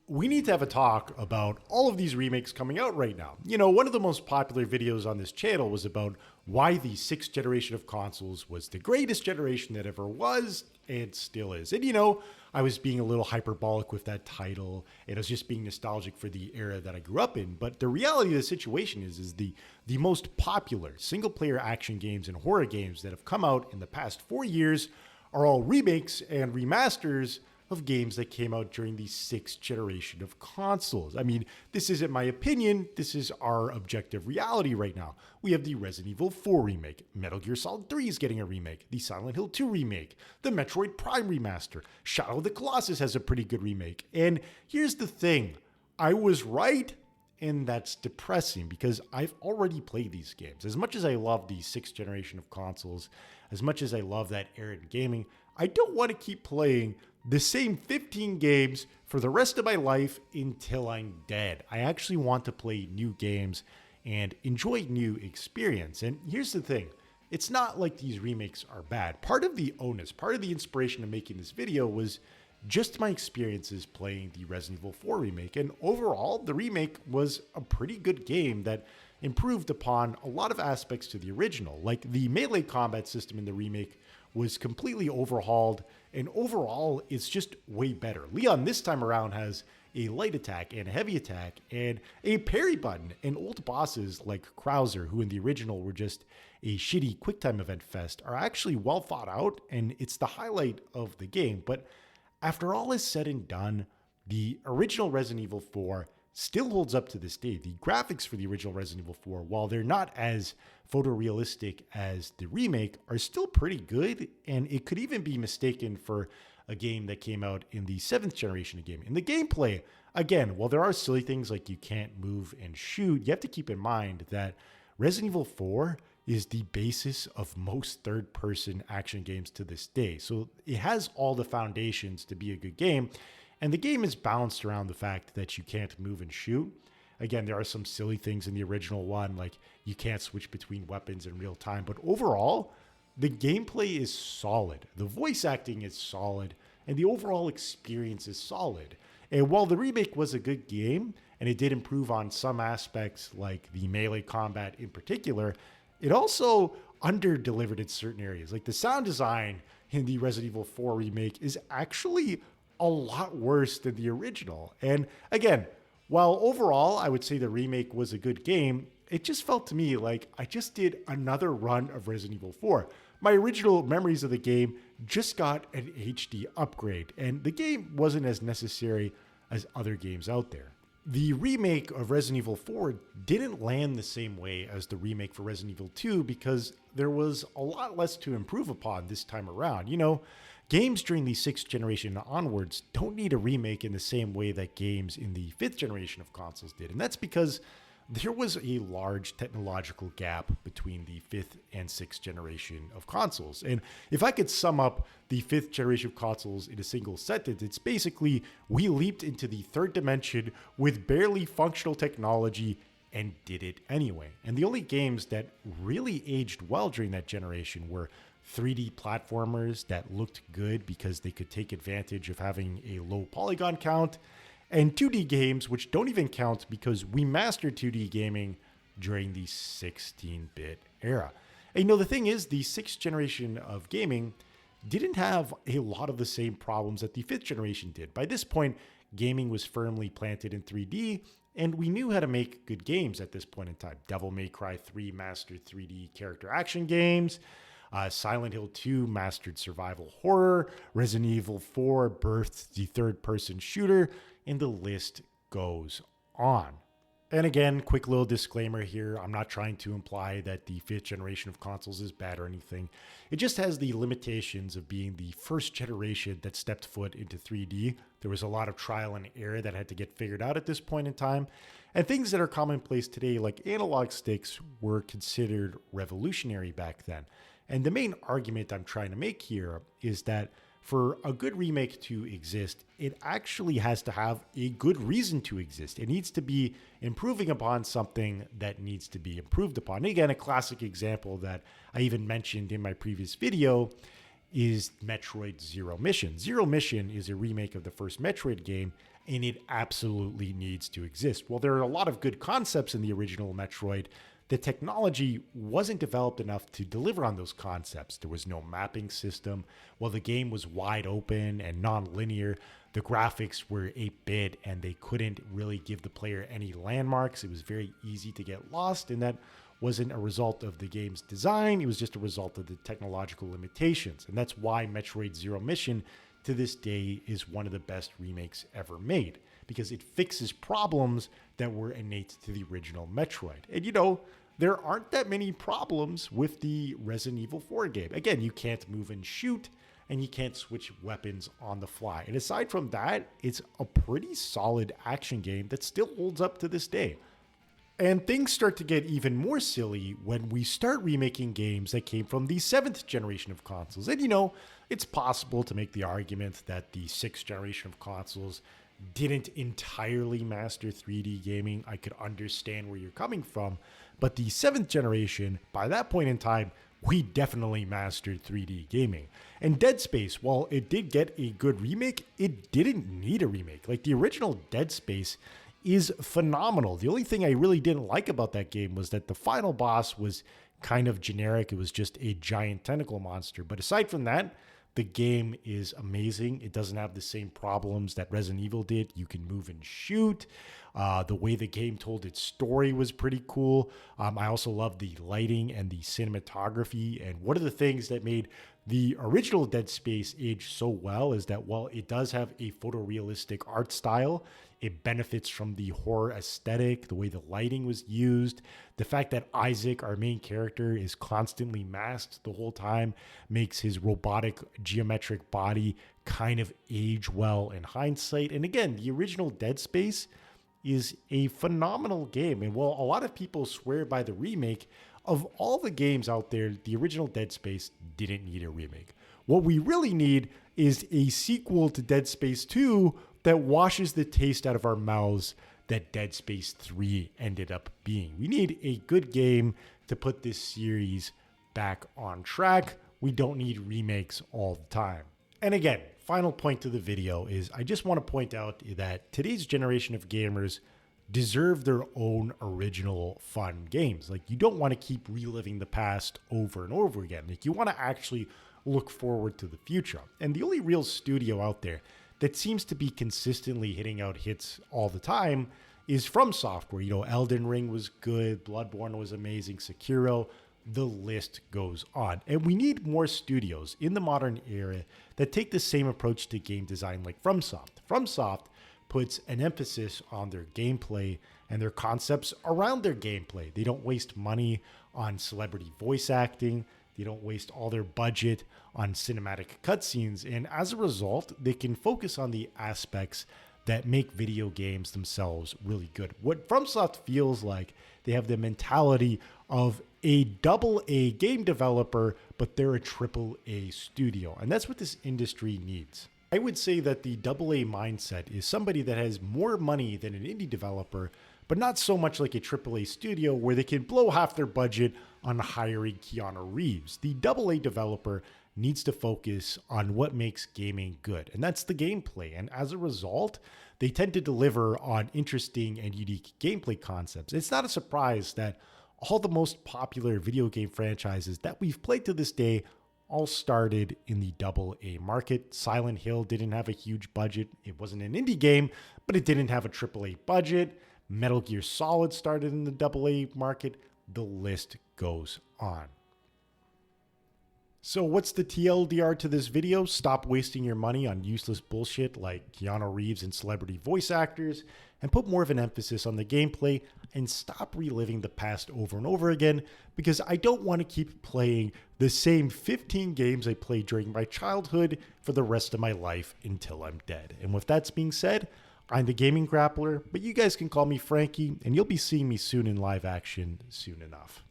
we need to have a talk about all of these remakes coming out right now. You know, one of the most popular videos on this channel was about why the sixth generation of consoles was the greatest generation that ever was and still is. And you know, I was being a little hyperbolic with that title, and I was just being nostalgic for the era that I grew up in. But the reality of the situation is the most popular single player action games and horror games that have come out in the past 4 years are all remakes and remasters of games that came out during the sixth generation of consoles. I mean, this isn't my opinion, this is our objective reality right now. We have the Resident Evil 4 remake, Metal Gear Solid 3 is getting a remake, the Silent Hill 2 remake, the Metroid Prime remaster, Shadow of the Colossus has a pretty good remake. And here's the thing, I was right, and that's depressing because I've already played these games. As much as I love the sixth generation of consoles, as much as I love that era in gaming, I don't want to keep playing the same 15 games for the rest of my life until I'm dead. I actually want to play new games and enjoy new experience. And here's the thing, it's not like these remakes are bad. Part of the onus, part of the inspiration of making this video was just my experiences playing the Resident Evil 4 remake. And overall, the remake was a pretty good game that improved upon a lot of aspects to the original. Like the melee combat system in the remake was completely overhauled, and overall it's just way better. Leon this time around has a light attack and a heavy attack and a parry button, and old bosses like Krauser, who in the original were just a shitty quicktime event fest, are actually well thought out, and it's the highlight of the game. But after all is said and done, the original Resident Evil 4 still holds up to this day. The graphics for the original Resident Evil 4, while they're not as photorealistic as the remake, are still pretty good, and it could even be mistaken for a game that came out in the 7th generation of game. In the gameplay, again, while there are silly things like you can't move and shoot, you have to keep in mind that Resident Evil 4 is the basis of most third-person action games to this day. So it has all the foundations to be a good game, and the game is balanced around the fact that you can't move and shoot. Again, there are some silly things in the original one, like you can't switch between weapons in real time, but overall, the gameplay is solid. The voice acting is solid, and the overall experience is solid. And while the remake was a good game, and it did improve on some aspects like the melee combat in particular, it also under-delivered in certain areas. Like the sound design in the Resident Evil 4 remake is actually a lot worse than the original. And again, while overall I would say the remake was a good game, it just felt to me like I just did another run of Resident Evil 4. My original memories of the game just got an HD upgrade, and the game wasn't as necessary as other games out there. The remake of Resident Evil 4 didn't land the same way as the remake for Resident Evil 2 because there was a lot less to improve upon this time around. You know, games during the 6th generation onwards don't need a remake in the same way that games in the 5th generation of consoles did. And that's because there was a large technological gap between the 5th and 6th generation of consoles. And if I could sum up the 5th generation of consoles in a single sentence, it's basically we leaped into the third dimension with barely functional technology and did it anyway. And the only games that really aged well during that generation were 3D platformers that looked good because they could take advantage of having a low polygon count, and 2D games, which don't even count because we mastered 2D gaming during the 16-bit era. And you know, the thing is, the 6th generation of gaming didn't have a lot of the same problems that the 5th generation did. By this point, gaming was firmly planted in 3D, and we knew how to make good games at this point in time. Devil May Cry 3 mastered 3D character action games. Silent Hill 2 mastered survival horror. Resident Evil 4 birthed the third-person shooter, and the list goes on. And again, quick little disclaimer here. I'm not trying to imply that the 5th generation of consoles is bad or anything. It just has the limitations of being the first generation that stepped foot into 3D. There was a lot of trial and error that had to get figured out at this point in time. And things that are commonplace today, like analog sticks, were considered revolutionary back then. And the main argument I'm trying to make here is that for a good remake to exist, it actually has to have a good reason to exist. It needs to be improving upon something that needs to be improved upon. And again, a classic example that I even mentioned in my previous video is Metroid Zero Mission. Zero Mission is a remake of the first Metroid game, and it absolutely needs to exist. While there are a lot of good concepts in the original Metroid, the technology wasn't developed enough to deliver on those concepts. There was no mapping system. While the game was wide open and non-linear, the graphics were 8-bit and they couldn't really give the player any landmarks. It was very easy to get lost, and that wasn't a result of the game's design. It was just a result of the technological limitations. And that's why Metroid Zero Mission to this day is one of the best remakes ever made, because it fixes problems that were innate to the original Metroid. And you know, there aren't that many problems with the Resident Evil 4 game. Again, you can't move and shoot, and you can't switch weapons on the fly. And aside from that, it's a pretty solid action game that still holds up to this day. And things start to get even more silly when we start remaking games that came from the 7th generation of consoles. And you know, it's possible to make the argument that the 6th generation of consoles didn't entirely master 3D gaming. I could understand where you're coming from, but the 7th generation, by that point in time, we definitely mastered 3D gaming. And Dead Space, while it did get a good remake, it didn't need a remake. Like, the original Dead Space is phenomenal. The only thing I really didn't like about that game was that the final boss was kind of generic. It was just a giant tentacle monster. But aside from that, the game is amazing. It doesn't have the same problems that Resident Evil did. You can move and shoot. The way the game told its story was pretty cool. I also love the lighting and the cinematography. And one of the things that made the original Dead Space age so well is that while it does have a photorealistic art style, it benefits from the horror aesthetic, the way the lighting was used. The fact that Isaac, our main character, is constantly masked the whole time makes his robotic geometric body kind of age well in hindsight. And again, the original Dead Space is a phenomenal game. And while a lot of people swear by the remake, of all the games out there, the original Dead Space didn't need a remake. What we really need is a sequel to Dead Space 2 that washes the taste out of our mouths that Dead Space 3 ended up being. We need a good game to put this series back on track. We don't need remakes all the time. And again, final point to the video is I just want to point out that today's generation of gamers deserve their own original fun games. Like, you don't want to keep reliving the past over and over again. Like, you want to actually look forward to the future. And the only real studio out there that seems to be consistently hitting out hits all the time is From Software. You know, Elden Ring was good, Bloodborne was amazing, Sekiro, the list goes on. And we need more studios in the modern era that take the same approach to game design like FromSoft. FromSoft puts an emphasis on their gameplay and their concepts around their gameplay. They don't waste money on celebrity voice acting. They don't waste all their budget on cinematic cutscenes. And as a result, they can focus on the aspects that make video games themselves really good. What FromSoft feels like, they have the mentality of a AA game developer, but they're a AAA studio. And that's what this industry needs. I would say that the AA mindset is somebody that has more money than an indie developer, but not so much like a AAA studio where they can blow half their budget on hiring Keanu Reeves. The AA developer needs to focus on what makes gaming good, and that's the gameplay. And as a result, they tend to deliver on interesting and unique gameplay concepts. It's not a surprise that all the most popular video game franchises that we've played to this day all started in the AA market. Silent Hill didn't have a huge budget. It wasn't an indie game, but it didn't have a AAA budget. Metal Gear Solid started in the AA market. The list goes on. So what's the TLDR to this video? Stop wasting your money on useless bullshit like Keanu Reeves and celebrity voice actors, and put more of an emphasis on the gameplay, and stop reliving the past over and over again, because I don't want to keep playing the same 15 games I played during my childhood for the rest of my life until I'm dead. And with that being said, I'm the Gaming Grappler, but you guys can call me Frankie, and you'll be seeing me soon in live action soon enough.